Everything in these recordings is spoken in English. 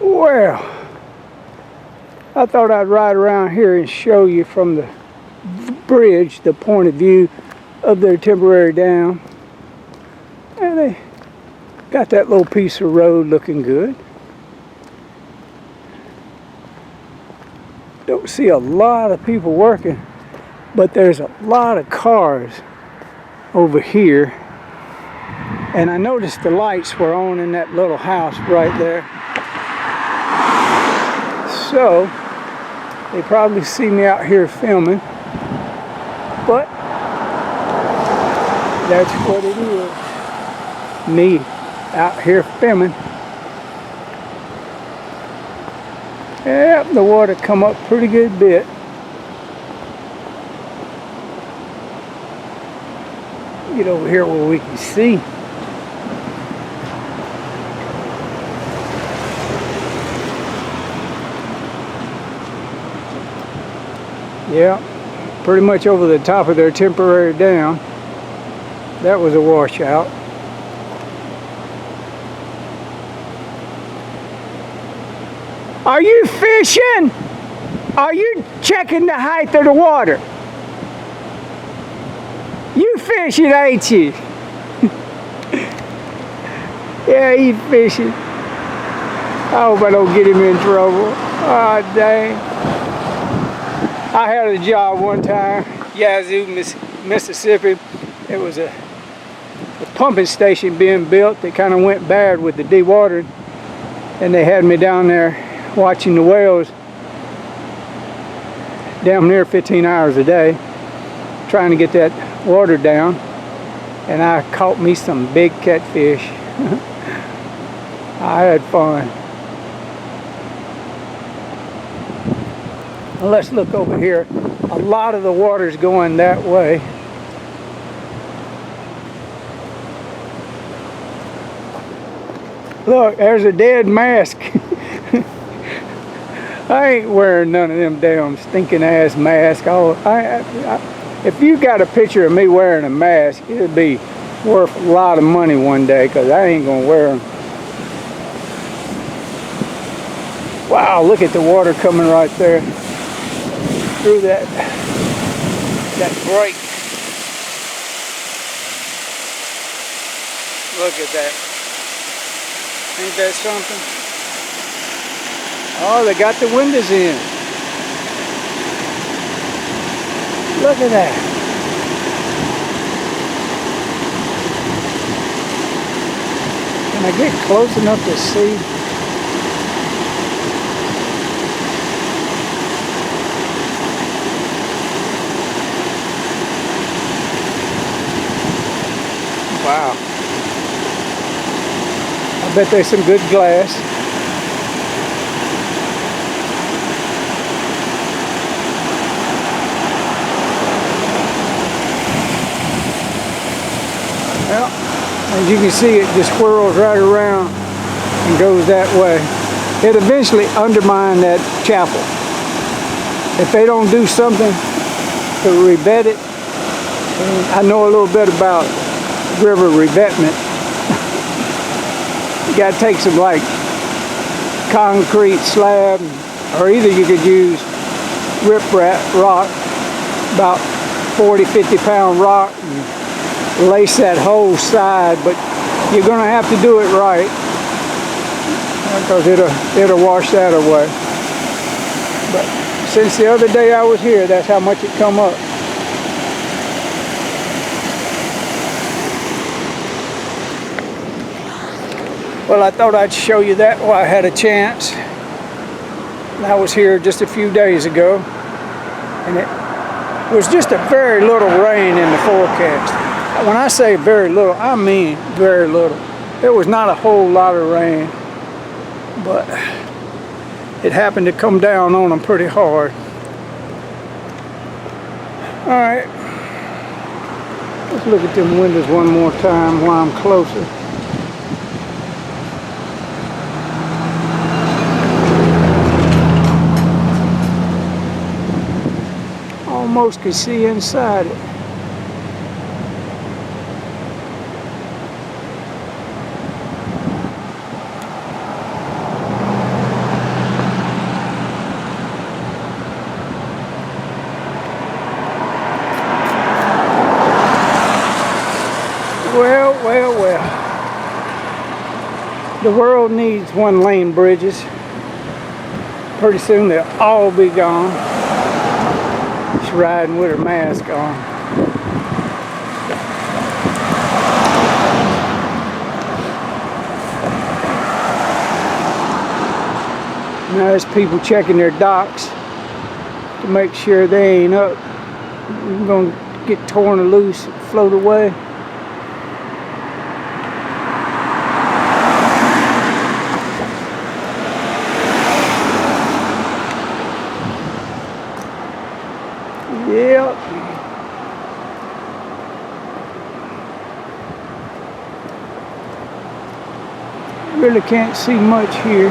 Well, I thought I'd ride around here and show you from the bridge the point of view of their temporary dam. And they got that little piece of road looking good. Don't see a lot of people working, but there's a lot of cars over here. And I noticed the lights were on in that little house right there. So they probably see me out here filming, but that's what it is. Me out here filming. Yep, the water come up pretty good bit. Get over here where we can see. Yeah, pretty much over the top of their temporary dam. That was a washout. Are you fishing? Are you checking the height of the water? You fishing, ain't you? Yeah, he's fishing. I hope I don't get him in trouble. Oh, dang. I had a job one time, Yazoo, Mississippi. It was a pumping station being built that kind of went bad with the dewatering. And they had me down there watching the whales damn near 15 hours a day, trying to get that water down. And I caught me some big catfish. I had fun. Well, let's look over here. A lot of the water's going that way. Look, there's a dead mask. I ain't wearing none of them damn stinking ass masks. If you got a picture of me wearing a mask, it'd be worth a lot of money one day, because I ain't gonna wear them. Wow, look at the water coming right there through that break. Look at that. Ain't that something? Oh, they got the windows in. Look at that. Can I get close enough to see? Wow. I bet there's some good glass. Well, as you can see, it just swirls right around and goes that way. It eventually undermined that chapel. If they don't do something to rebed it, and I know a little bit about river revetment. You got to take some like concrete slab, or either you could use riprap rock, about 40-50 pound rock, and lace that whole side, but you're going to have to do it right, because it'll wash that away. But since the other day I was here, that's how much it come up. Well, I thought I'd show you that while I had a chance. I was here just a few days ago, and it was just a very little rain in the forecast. When I say very little, I mean very little. There was not a whole lot of rain, but it happened to come down on them pretty hard. All right, let's look at them windows one more time while I'm closer. Almost could see inside it. world needs one-lane bridges. Pretty soon they'll all be gone. She's riding with her mask on. Now there's people checking their docks to make sure they ain't up. You're gonna get torn or loose and float away. Yep. Really can't see much here.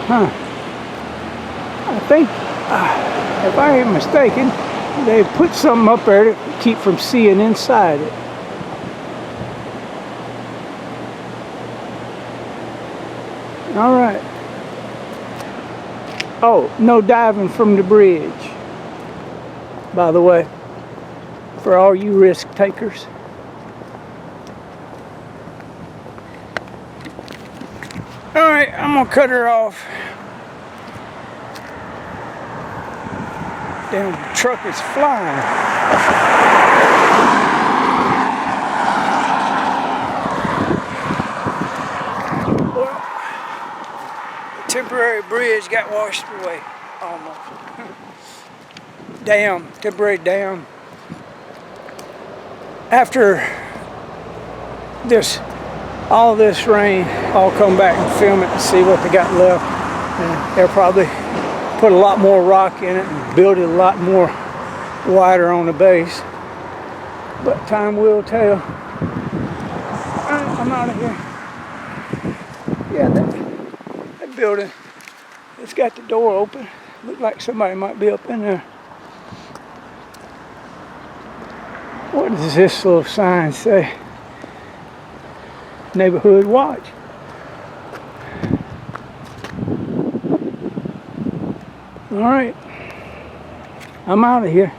Huh. I think, if I ain't mistaken, they put something up there to keep from seeing inside it. All right. Oh, no diving from the bridge, by the way, for all you risk takers. All right, I'm gonna cut her off. Damn truck is flying. Well, the temporary bridge got washed away, almost. Dam, temporary dam. After all this rain, I'll come back and film it and see what they got left. And they'll probably put a lot more rock in it and build it a lot more wider on the base. But time will tell. Alright, I'm out of here. Yeah, that building, it's got the door open. Look like somebody might be up in there. What does this little sign say? Neighborhood watch. All right, I'm out of here.